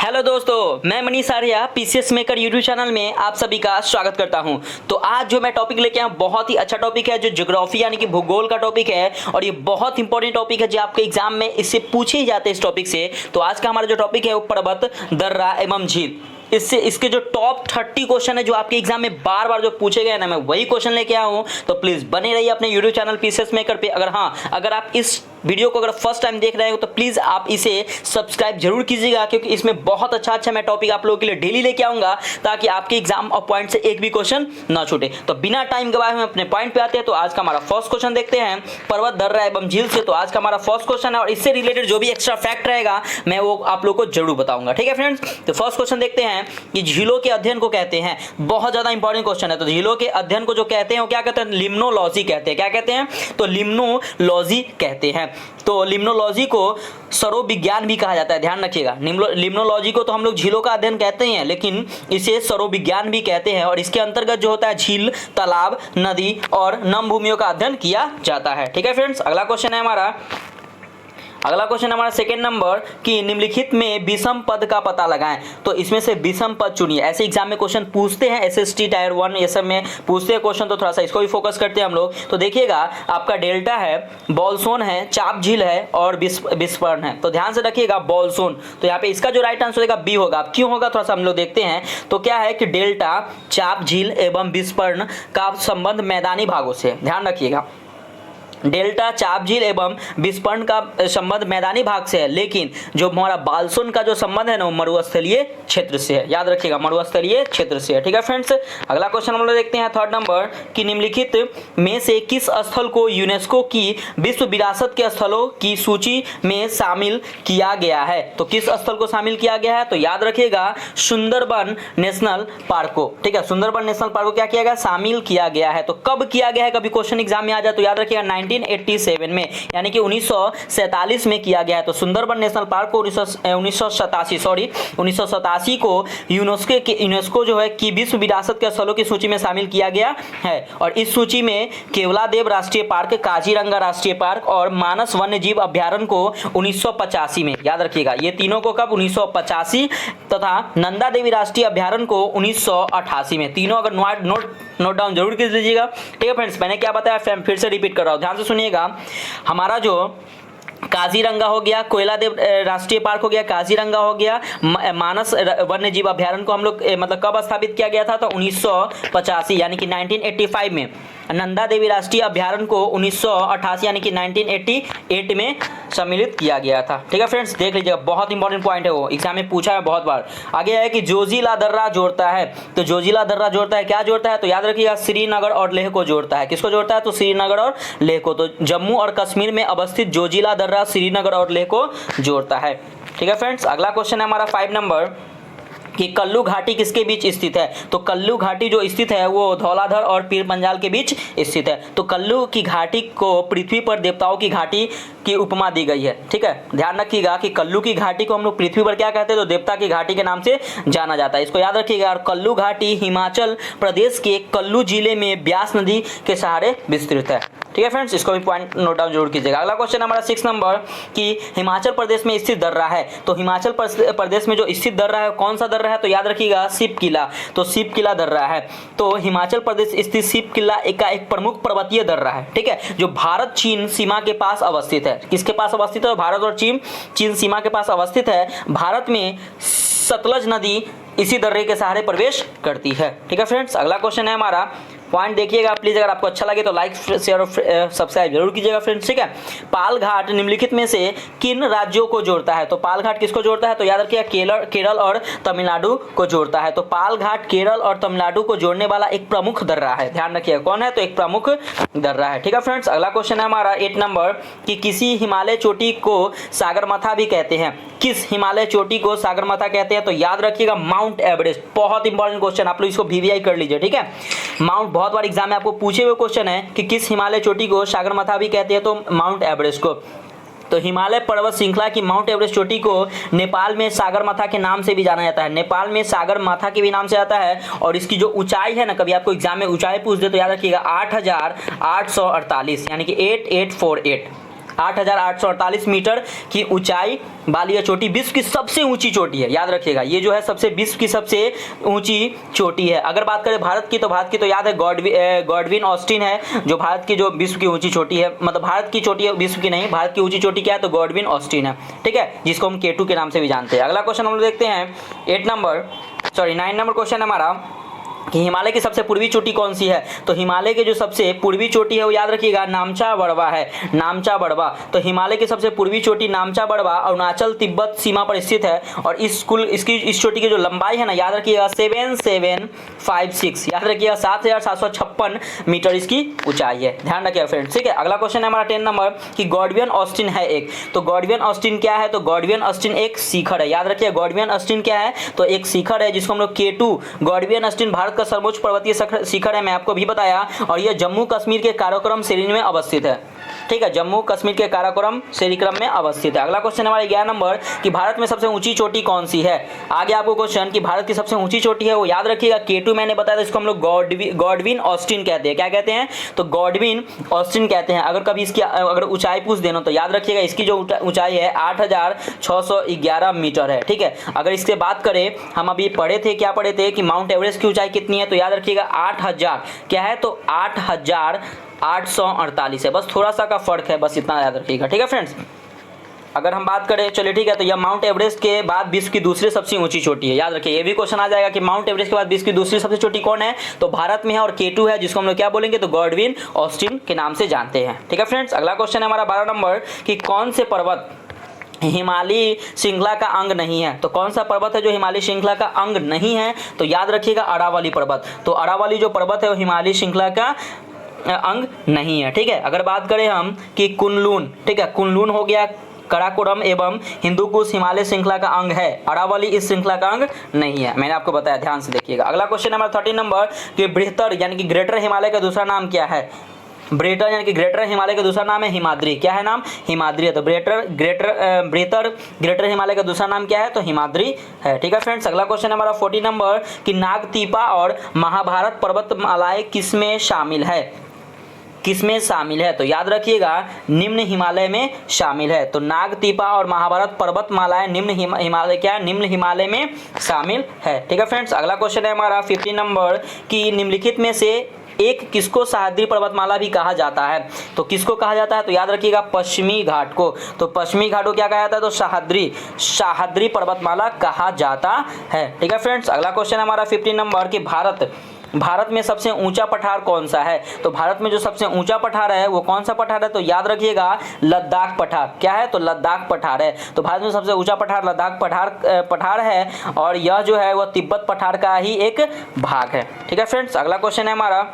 Hello दोस्तों, मैं Manish Arya PCS maker YouTube channel में आप सभी का स्वागत करता हूं। तो आज जो मैं टॉपिक लेके आया बहुत ही अच्छा टॉपिक है, जो ज्योग्राफी यानी कि भूगोल का टॉपिक है और ये बहुत इंपॉर्टेंट टॉपिक है जो आपके एग्जाम में इससे पूछे ही जाते हैं इस टॉपिक से। तो आज का हमारा जो टॉपिक है वो पर्वत, दर्रा एवं झील। इसके जो टॉप 30 क्वेश्चन है जो आपके एग्जाम में बार बार जो पूछे गए ना, मैं वही क्वेश्चन लेके आया हूं। तो प्लीज बने रहिए अपने यूट्यूब चैनल पीसीएस मेकर पे। अगर आप इस वीडियो को अगर फर्स्ट टाइम देख रहे हो तो प्लीज आप इसे सब्सक्राइब जरूर कीजिएगा, क्योंकि इसमें बहुत अच्छा मैं टॉपिक आप लोगों के लिए डेली लेके आऊंगा, ताकि आपके एग्जाम और पॉइंट से एक भी क्वेश्चन ना छूटे। तो बिना टाइम गवाए हम अपने पॉइंट पे आते हैं। तो आज का हमारा फर्स्ट क्वेश्चन देखते हैं पर्वत, दर्रा एवं झील से। तो आज का हमारा फर्स्ट क्वेश्चन है और इससे रिलेटेड जो भी एक्स्ट्रा फैक्ट रहेगा मैं वो आप लोग को जरूर बताऊंगा। ठीक है फ्रेंड्स, तो फर्स्ट क्वेश्चन देखते हैं कि झीलों के अध्ययन को कहते हैं, बहुत ज्यादा इंपॉर्टेंट क्वेश्चन है। तो झीलों के अध्ययन को जो कहते हैं वो क्या कहते हैं? लिम्नोलॉजी कहते हैं। क्या कहते हैं? तो लिम्नोलॉजी कहते हैं। तो लिम्नोलॉजी को सरोविज्ञान भी कहा जाता है, ध्यान रखिएगा। लिम्नोलॉजी को तो हम लोग झीलों का अध्ययन कहते हैं, लेकिन इसे सरोविज्ञान भी कहते हैं। और इसके अंतर्गत जो होता है झील, तालाब, नदी और नम भूमियों का अध्ययन किया जाता है। ठीक है फ्रेंड्स, अगला क्वेश्चन है हमारा सेकंड नंबर कि निम्नलिखित में विषम पद का पता लगाएं। तो इसमें से विषम पद चुनिए। ऐसे एग्जाम में क्वेश्चन पूछते हैं, एसएसटी टायर 1 ये सब में पूछते हैं क्वेश्चन, तो थोड़ा सा इसको भी फोकस करते हैं हम लोग। तो देखिएगा, आपका डेल्टा है, बॉलसोन है, चाप झील है और विस्पर्ण है। तो ध्यान से रखिएगा, बॉलसोन। तो यहाँ पे इसका जो राइट आंसर होगा बी होगा। क्यों होगा थोड़ा सा हम लोग देखते हैं। तो क्या है कि डेल्टा, चाप झील एवं विस्पर्ण का संबंध मैदानी भागों से, ध्यान रखिएगा। डेल्टा, चाप झील एवं विस्पर्ण का संबंध मैदानी भाग से है, लेकिन जो हमारा बालसोन का जो संबंध है ना वो मरुस्थलीय क्षेत्र से है। याद रखिएगा, मरुस्थलीय क्षेत्र से है। ठीक है फ्रेंड्स, अगला क्वेश्चन हम लोग देखते हैं थर्ड नंबर कि निम्नलिखित में से किस स्थल को यूनेस्को की विश्व विरासत के स्थलों की सूची में शामिल किया गया है। तो किस स्थल को शामिल किया गया है? तो याद रखिएगा, सुंदरबन नेशनल पार्क को। ठीक है, सुंदरबन नेशनल पार्क को क्या किया गया? शामिल किया गया है। तो कब किया गया है? कभी क्वेश्चन एग्जाम में आ जाए तो याद रखिएगा 1987 में, यानी कि 1947 में किया गया है। तो सुंदरबन नेशनल पार्क को 1987 को यूनेस्को जो है कि विश्व विरासत के स्थलों की सूची में शामिल किया गया है। और इस सूची में केवलादेव राष्ट्रीय पार्क, काजीरंगा राष्ट्रीय पार्क और मानस वन्य जीव अभ्यारण्य को 1985 में, याद रखिएगा ये तीनों को कब? 1985, तथा नंदा देवी राष्ट्रीय अभ्यारण्य को 1988 में। तीनों अगर नोट डाउन जरूर कर लीजिएगा। ठीक है फ्रेंड्स, मैंने क्या बताया फिर से रिपीट कर रहा हूं, ध्यान से सुनिएगा। हमारा जो काजीरंगा हो गया, कोयलादेव राष्ट्रीय पार्क हो गया, काजीरंगा हो गया, मानस वन्य जीव अभ्यारण्य को हम लोग मतलब कब स्थापित किया गया था? तो 1985 यानी कि 1985 में। नंदा देवी राष्ट्रीय अभ्यारण्य को 1988 यानी कि 1988 में सम्मिलित किया गया था। ठीक है फ्रेंड्स, देख लीजिएगा, बहुत इंपॉर्टेंट पॉइंट है, वो एग्जाम में पूछा है बहुत बार। आगे है कि जोजिला दर्रा जोड़ता है। तो जोजिला दर्रा जोड़ता है, क्या जोड़ता है? तो याद रखिएगा, श्रीनगर और लेह को जोड़ता है। किसको जोड़ता है? तो श्रीनगर और लेह को। तो जम्मू और कश्मीर में अवस्थित जोजिला दर्रा श्रीनगर और लेह को जोड़ता है। ठीक है फ्रेंड्स, अगला क्वेश्चन है हमारा 5 नंबर कि कल्लू घाटी किसके बीच स्थित है। तो कल्लू घाटी जो स्थित है वो धौलाधर और पीर पंजाल के बीच स्थित है। तो कल्लू की घाटी को पृथ्वी पर देवताओं की घाटी की उपमा दी गई है। ठीक है, ध्यान रखिएगा कि कल्लू की घाटी को हम लोग पृथ्वी पर क्या कहते हैं? तो देवता की घाटी के नाम से जाना जाता है, इसको याद रखिएगा। और कल्लू घाटी हिमाचल प्रदेश के कल्लू जिले में ब्यास नदी के सहारे विस्तृत है। ठीक है फ्रेंड्स, इसको भी पॉइंट नोट डाउन जरूर कीजिएगा। अगला क्वेश्चन हमारा 6 नंबर कि हिमाचल प्रदेश में स्थित दर्रा है। तो हिमाचल प्रदेश में जो स्थित दर्रा है कौन सा दर्रा है? तो याद रखिएगा, शिव किला। तो शिव किला दर्रा है। तो हिमाचल प्रदेश स्थित शिव किला एक प्रमुख पर्वतीय दर्रा है। ठीक है, जो भारत चीन सीमा के पास अवस्थित है। किसके पास अवस्थित है? भारत और चीन सीमा के पास अवस्थित है। भारत में सतलज नदी इसी दर्रे के सहारे प्रवेश करती है। ठीक है फ्रेंड्स, अगला क्वेश्चन है हमारा, पॉइंट देखिएगा प्लीज, अगर आपको अच्छा लगे तो लाइक, शेयर और सब्सक्राइब जरूर कीजिएगा फ्रेंड्स। ठीक है, पाल घाट निम्नलिखित में से किन राज्यों को जोड़ता है? तो पाल घाट किसको जोड़ता है? तो याद रखिएगा, केरल और तमिलनाडु को जोड़ता है। तो पाल घाट केरल और तमिलनाडु को जोड़ने वाला एक प्रमुख दर्रा है। ध्यान रखिएगा कौन है? तो एक प्रमुख दर्रा है। ठीक है फ्रेंड्स, अगला क्वेश्चन है हमारा 8 नंबर कि किसी हिमालय चोटी को सागरमाथा भी कहते हैं। किस हिमालय चोटी को सागरमाथा कहते हैं? तो याद रखिएगा, माउंट एवरेस्ट। बहुत इंपॉर्टेंट क्वेश्चन, आप लोग इसको वीवीआई कर लीजिए। ठीक है, माउंट बहुत बार एग्जाम में आपको पूछे हुए क्वेश्चन है कि किस हिमालय चोटी को सागरमाथा भी कहते हैं? तो माउंट एवरेस्ट को। तो हिमालय पर्वत श्रृंखला की माउंट एवरेस्ट चोटी को नेपाल में सागरमाथा के नाम से भी जाना जाता है। नेपाल में सागरमाथा के भी नाम से आता है। और इसकी जो ऊंचाई है ना, कभी आपको एग्जाम में ऊंचाई पूछ दे तो याद रखिएगा 8848 यानी कि 8848। 8,848 मीटर की ऊंचाई वाली यह चोटी विश्व की सबसे ऊंची चोटी है, याद रखिएगा। ये जो है सबसे विश्व की सबसे ऊंची चोटी है। अगर बात करें भारत की तो याद है गॉडविन ऑस्टिन है जो भारत की जो विश्व की ऊंची चोटी है, मतलब भारत की चोटी है, विश्व की नहीं, भारत की ऊंची चोटी क्या है तो गॉडविन ऑस्टिन है, ठीक है, जिसको हम K2 के नाम से भी जानते हैं। अगला क्वेश्चन हम लोग देखते हैं 9 नंबर क्वेश्चन हमारा कि हिमालय की सबसे पूर्वी चोटी कौन सी है। तो हिमालय की जो सबसे पूर्वी चोटी है वो याद रखिएगा नामचा बड़वा है, नामचा बड़वा। तो हिमालय की सबसे पूर्वी चोटी नामचा बड़वा अरुणाचल तिब्बत सीमा पर स्थित है और इस चोटी की जो लंबाई है ना, याद रखिएगा 7756, याद रखिएगा 7756 मीटर इसकी ऊंचाई है, ध्यान रखिएगा फ्रेंड्स, ठीक है। अगला क्वेश्चन है हमारा 10 नंबर कि गॉडविन ऑस्टिन है एक। तो गॉडविन ऑस्टिन क्या है तो गॉडविन ऑस्टिन एक शिखर है, याद रखिए गॉडविन ऑस्टिन क्या है तो एक शिखर है जिसको हम लोग K2, गॉडविन ऑस्टिन भारत का सर्वोच्च पर्वतीय शिखर है, मैं आपको भी बताया, और यह जम्मू कश्मीर के काराकोरम श्रेणी में अवस्थित है, ठीक है, जम्मू कश्मीर के काराकोरम श्रेणी क्रम में अवस्थित है। अगला क्वेश्चन हमारा 11 नंबर कि भारत में सबसे ऊंची चोटी कौन सी है। आगे आपको क्वेश्चन कि भारत की सबसे ऊंची चोटी है वो याद रखिएगा K2 मैंने बताया था, इसको हम लोग गॉडविन ऑस्टिन कहते हैं। क्या कहते हैं तो गॉडविन ऑस्टिन कहते हैं। अगर कभी इसकी अगर ऊंचाई पूछ देना तो याद रखिएगा इसकी जो ऊंचाई है 8,611 मीटर है, ठीक है। अगर इसके बात करें, हम अभी पढ़े थे, क्या पढ़े थे कि माउंट एवरेस्ट की ऊंचाई कितनी है तो याद रखिएगा 8,000 क्या है तो 8,848 है, बस थोड़ा सा का फर्क है, बस इतना याद रखिएगा, ठीक है फ्रेंड्स। अगर हम बात करें, चलिए ठीक है, तो यह माउंट एवरेस्ट के बाद विश्व की दूसरी सबसे ऊंची चोटी है, याद रखिए। ये भी क्वेश्चन आ जाएगा कि माउंट एवरेस्ट के बाद विश्व की दूसरी सबसे चोटी कौन है तो भारत में है और K2 है, जिसको हम लोग क्या बोलेंगे तो गॉडविन ऑस्टिन के नाम से जानते हैं, ठीक है फ्रेंड्स। अगला क्वेश्चन है हमारा 12 नंबर कि कौन से पर्वत हिमालय श्रृंखला का अंग नहीं है। तो कौन सा पर्वत है जो हिमालय श्रृंखला का अंग नहीं है तो याद रखिएगा अरावली पर्वत। तो अरावली जो पर्वत है वो हिमालय श्रृंखला का अंग नहीं है, ठीक है। अगर बात करें हम कि कुनलून, ठीक है, कुनलून हो गया, काराकोरम एवं हिंदुकुश हिमालय श्रृंखला का अंग है, अरावली इस श्रृंखला का अंग नहीं है, मैंने आपको बताया, ध्यान से देखिएगा। अगला क्वेश्चन नंबर 13 नंबर कि बृहत्तर यानी कि ग्रेटर हिमालय का दूसरा नाम क्या है। बृहत्तर यानी कि ग्रेटर हिमालय का दूसरा नाम है हिमाद्री। क्या है नाम हिमाद्री है। तो ग्रेटर हिमालय का दूसरा नाम क्या है तो हिमाद्री है, ठीक है फ्रेंड्स। अगला क्वेश्चन हमारा 14 नंबर कि नागतीपा और महाभारत पर्वतमालाएं किसमें शामिल है, किसमें शामिल है तो याद रखिएगा निम्न हिमालय में शामिल है। तो नागतीपा और महाभारत पर्वतमालाएं निम्न हिमालय क्या है निम्न हिमालय में शामिल है, ठीक है फ्रेंड्स। अगला क्वेश्चन है हमारा 15 नंबर कि निम्नलिखित में से एक किसको सह्याद्री पर्वतमाला भी कहा जाता है। तो किसको कहा जाता है तो याद रखिएगा पश्चिमी घाट को। तो पश्चिमी घाट को क्या कहा जाता है तो सह्याद्री पर्वतमाला कहा जाता है, ठीक है फ्रेंड्स। अगला क्वेश्चन हमारा 15 नंबर कि भारत में सबसे ऊंचा पठार कौन सा है। तो भारत में जो सबसे ऊंचा पठार है वो कौन सा पठार है तो याद रखिएगा लद्दाख पठार। क्या है तो लद्दाख पठार है। तो भारत में सबसे ऊंचा पठार लद्दाख पठार है और यह जो है वह तिब्बत पठार का ही एक भाग है, ठीक है फ्रेंड्स। अगला क्वेश्चन है हमारा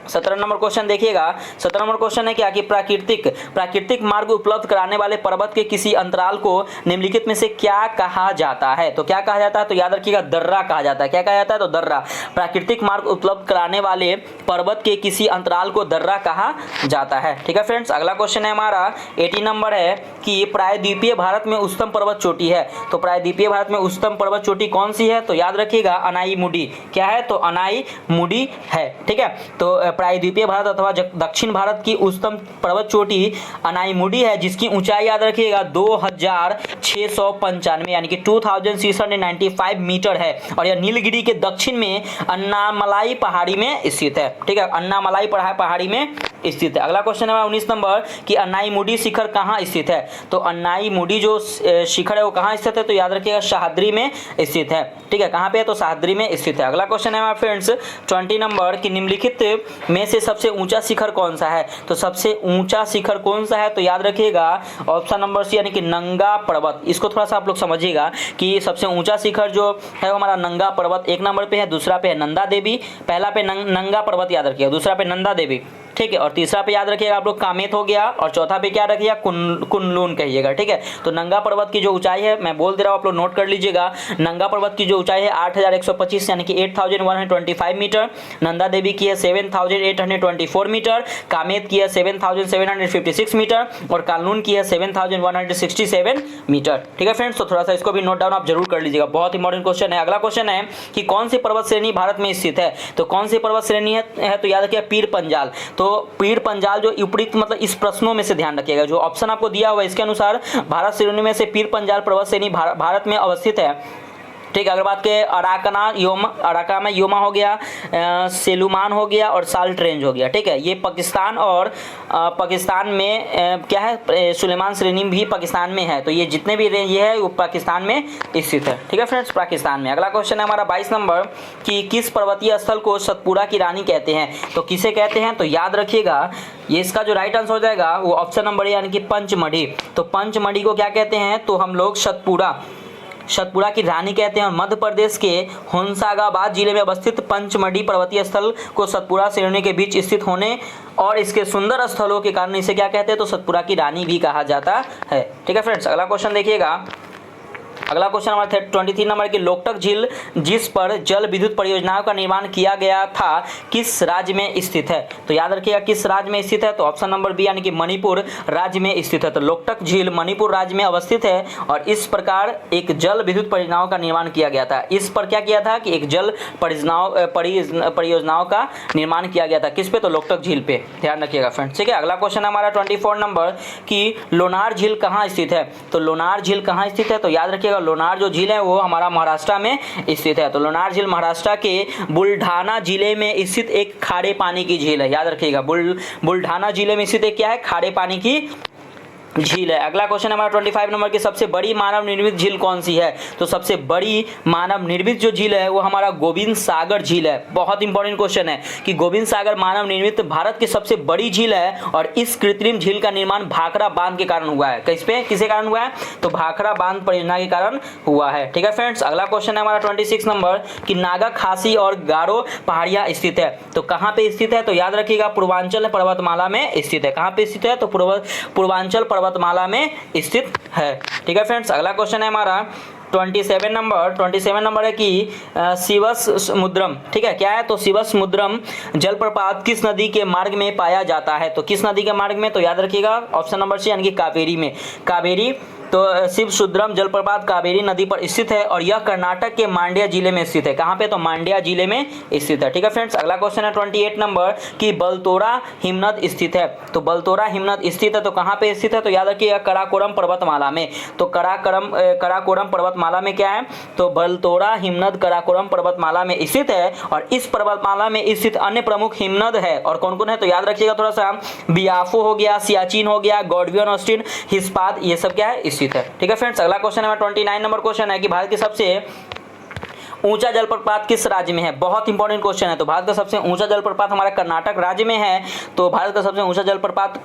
17 नंबर क्वेश्चन देखिएगा। 17 नंबर क्वेश्चन है क्या कि प्राकृतिक मार्ग उपलब्ध कराने वाले पर्वत के किसी अंतराल को निम्नलिखित में से क्या कहा जाता है। तो क्या कहा जाता है तो याद रखिएगा दर्रा कहा जाता है। क्या कहा जाता है तो दर्रा। प्राकृतिक मार्ग उपलब्ध कराने वाले पर्वत के किसी अंतराल को दर्रा कहा जाता है, ठीक है फ्रेंड्स। अगला क्वेश्चन है हमारा 18 नंबर है कि प्रायद्वीपीय भारत में उच्चतम पर्वत चोटी है। तो प्रायद्वीपीय भारत में उच्चतम पर्वत चोटी कौन सी है तो याद रखिएगा अनाईमुडी। क्या है तो अनाईमुडी है, ठीक है। तो प्रायद्वीपीय भारत अथवा दक्षिण भारत की उच्चतम पर्वत चोटी अनाईमुडी है, जिसकी ऊंचाई याद रखिएगा 2695 यानी कि 2695 मीटर है और यह नीलगिरी के दक्षिण में अन्नामलाई पहाड़ी में स्थित है, ठीक है, अन्नामलाई पहाड़ी में स्थित है। अगला क्वेश्चन है 19 नंबर कि अनाईमुडी शिखर कहाँ स्थित है। तो अनाईमुडी जो शिखर है वो कहाँ स्थित है तो याद रखिएगा सह्याद्री में स्थित है, ठीक है। कहाँ पे है तो सह्याद्री में स्थित है। अगला क्वेश्चन है फ्रेंड्स 20 नंबर कि निम्नलिखित में से सबसे ऊंचा शिखर कौन सा है। तो सबसे ऊंचा शिखर कौन सा है तो याद रखिएगा ऑप्शन नंबर सी यानी कि नंगा पर्वत। इसको थोड़ा सा आप लोग समझिएगा कि सबसे ऊंचा शिखर जो है वो हमारा नंगा पर्वत 1 नंबर पे है, दूसरा पे है नंदा देवी। पहला पे नंगा पर्वत याद रखिएगा, दूसरा पे नंदा देवी, ठीक है, और तीसरा पे याद रखिएगा आप लोग कामेत हो गया और चौथा पे क्या रखिएगा कुनलून कहिएगा, ठीक है। तो नंगा पर्वत की जो ऊंचाई है मैं बोल दे रहा हूँ, आप लोग नोट कर लीजिएगा। नंगा पर्वत की जो ऊंचाई है 8125 यानी कि 8125 मीटर। नंदा देवी की है 7824 मीटर। कामेत की है 7756 मीटर और कालनून की है 7167 मीटर, ठीक है फ्रेंड्स। तो थोड़ा सा इसको भी नोट डाउन आप जरूर कर लीजिएगा, बहुत इंपॉर्टेंट क्वेश्चन है। अगला क्वेश्चन है कि कौन सी पर्वत श्रेणी भारत में स्थित है। तो कौन सी पर्वत श्रेणी है तो याद रखिए पीर पंजाल। तो तो पीर पंजाल जो उपयुक्त मतलब इस प्रश्नों में से ध्यान रखिएगा, जो ऑप्शन आपको दिया हुआ है इसके अनुसार भारत श्रेणी में से पीर पंजाल पर्वत श्रेणी भारत में अवस्थित है। ठीक है, अगर बात करें अराकामा योमा हो गया, सेलुमान हो गया और साल्ट रेंज हो गया। ठीक है, ये पाकिस्तान और पाकिस्तान में क्या है, सुलेमान श्रेणी भी पाकिस्तान में है। तो ये जितने भी रेंज ये है वो पाकिस्तान में स्थित है। ठीक है फ्रेंड्स, पाकिस्तान में। अगला क्वेश्चन है हमारा 22 नंबर कि किस पर्वतीय स्थल को सतपुड़ा की रानी कहते हैं? तो किसे कहते हैं? तो याद रखिएगा ये इसका जो राइट आंसर हो जाएगा वो ऑप्शन नंबर यानी कि पंचमढ़ी। तो पंचमढ़ी को क्या कहते हैं? तो हम लोग सतपुड़ा की रानी कहते हैं। और मध्य प्रदेश के होशंगाबाद जिले में अवस्थित पंचमढ़ी पर्वतीय स्थल को सतपुड़ा श्रेणी के बीच स्थित होने और इसके सुंदर स्थलों के कारण इसे क्या कहते हैं? तो सतपुड़ा की रानी भी कहा जाता है। ठीक है फ्रेंड्स, अगला क्वेश्चन देखिएगा। अगला क्वेश्चन हमारा 23 नंबर की लोकटक झील जिस पर जल विद्युत परियोजनाओं का निर्माण किया गया था किस राज्य में स्थित है? तो याद रखिएगा किस राज्य में स्थित है? तो ऑप्शन नंबर बी यानी कि मणिपुर राज्य में स्थित है। तो लोकटक झील मणिपुर राज्य में अवस्थित है और इस प्रकार एक जल विद्युत परियोजनाओं का निर्माण किया गया था। इस पर क्या किया था कि एक जल परियोजनाओं का निर्माण किया गया था। किस पे? तो लोकटक झील पे। ध्यान रखिएगा फ्रेंड्स। ठीक है, अगला क्वेश्चन हमारा 24 नंबर कि लोनार झील कहाँ स्थित है? तो लोनार झील कहाँ स्थित है? तो याद रखिएगा लोनार जो झील है वो हमारा महाराष्ट्र में स्थित है। तो लोनार झील महाराष्ट्र के बुल्ढाना जिले में स्थित एक खारे पानी की झील है। याद रखिएगा बुल्ढाना जिले में स्थित एक क्या है? खारे पानी की झील है। अगला क्वेश्चन हमारा 25 नंबर की सबसे बड़ी मानव निर्मित झील कौन सी है? तो सबसे बड़ी मानव निर्मित जो झील है वो हमारा गोविंद सागर झील है। बहुत इंपॉर्टेंट क्वेश्चन है कि गोविंद सागर मानव निर्मित भारत की सबसे बड़ी झील है और इस कृत्रिम झील का निर्माण भाखड़ा बांध के कारण हुआ है। किसके कारण हुआ है? तो भाखड़ा बांध परियोजना के कारण हुआ है। ठीक है फ्रेंड्स, अगला क्वेश्चन है हमारा 26 नंबर कि नागा खासी और गारो पहाड़ियां स्थित है। तो कहाँ पे स्थित है? तो याद रखिएगा पूर्वांचल पर्वतमाला में स्थित है। कहाँ पे स्थित है? तो पूर्वांचल पर्वतमाला में स्थित है। ठीक है फ्रेंड्स, अगला क्वेश्चन है हमारा 27 नंबर है कि शिवसमुद्रम। ठीक है, क्या है? तो शिवसमुद्रम जलप्रपात किस नदी के मार्ग में पाया जाता है? तो किस नदी के मार्ग में? तो याद रखिएगा ऑप्शन नंबर सी यानी कि कावेरी में। कावेरी तो शिवसमुद्रम जलप्रपात कावेरी नदी पर स्थित है और यह कर्नाटक के मांड्या जिले में स्थित है। कहाँ पे? तो मांड्या जिले में स्थित है। ठीक है फ्रेंड्स, अगला क्वेश्चन है 28 नंबर कि बलतोरा हिमनद स्थित है। तो बलतोरा हिमनद स्थित है तो कहाँ पे स्थित है? तो याद रखिएगा कराकोरम पर्वतमाला में। तो कराकोरम पर्वतमाला में क्या है? तो बलतोरा हिमनद कराकोरम पर्वतमाला में स्थित है और इस पर्वतमाला में स्थित अन्य प्रमुख हिमनद है। और कौन कौन है? तो याद रखिएगा थोड़ा सा, बियाफो हो गया, सियाचिन हो गया, गॉडवियन ऑस्टिन, हिस्पात, ये सब क्या है? स्थित है। ठीक है फ्रेंड्स, अगला क्वेश्चन है 29 नंबर क्वेश्चन है कि भारत की सबसे ऊंचा जलप्रपात किस राज्य में है? बहुत इंपॉर्टेंट क्वेश्चन है। तो भारत का सबसे ऊंचा जलप्रपात हमारा कर्नाटक राज्य में है। तो भारत का सबसे ऊंचा जलप्रपात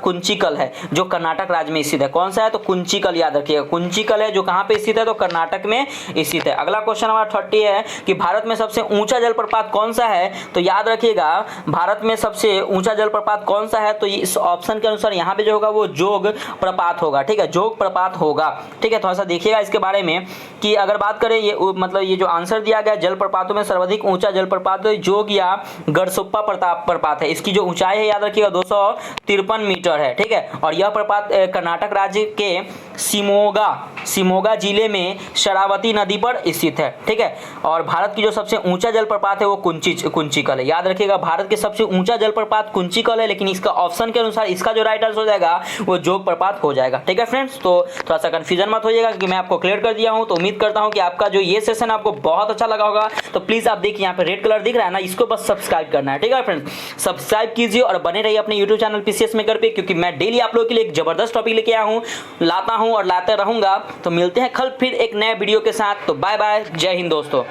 कुंचिकल है जो कर्नाटक राज्य में स्थित है। कौन सा है? तो कुंचिकल, याद रखिएगा कुंचिकल है जो कहाँ पे स्थित है? तो कर्नाटक में स्थित है। अगला क्वेश्चन हमारा 30 है कि भारत में सबसे ऊंचा जलप्रपात कौन सा है? तो याद रखिएगा भारत में सबसे ऊंचा जलप्रपात कौन सा है? तो इस ऑप्शन के अनुसार यहाँ पे जो होगा वो जोग प्रपात होगा। ठीक है, जोग प्रपात होगा। ठीक है, थोड़ा सा देखिएगा इसके बारे में कि अगर बात करें ये मतलब ये जो आंसर दिया गया जलप्रपातों में सर्वाधिक ऊंचा जलप्रपात जोग या गढ़सोप्पा प्रपात है। इसकी जो ऊंचाई है याद रखिएगा 253 मीटर है। ठीक है, और यह प्रपात कर्नाटक राज्य के शिमोगा जिले में शरावती नदी पर स्थित है। ठीक है, और भारत की जो सबसे ऊंचा जलप्रपात है वो कुंचिकल है। याद रखिएगा भारत के सबसे ऊंचा जलप्रपात कुंचिकल है, लेकिन इसका ऑप्शन के अनुसार इसका जो राइट आंसर हो जाएगा वो जोग प्रपात हो जाएगा। ठीक है फ्रेंड्स, तो थोड़ा सा कंफ्यूजन मत होइएगा क्योंकि मैं आपको क्लियर कर दिया हूं। तो उम्मीद करता हूं कि आपका जो ये सेशन आपको बहुत अच्छा लगा होगा। तो प्लीज आप देखिए यहाँ पे रेड कलर दिख रहा है ना, इसको बस सब्सक्राइब करना है। ठीक है फ्रेंड्स, सब्सक्राइब कीजिए और बने रहिए अपने यूट्यूब चैनल पीसीएस मेकर पे, क्योंकि मैं डेली आप लोगों के लिए एक जबरदस्त टॉपिक लेके आया हूँ, लाता हूँ और लाते रहूंगा। तो मिलते हैं कल फिर एक नए वीडियो के साथ। तो बाय बाय, जय हिंद दोस्तों।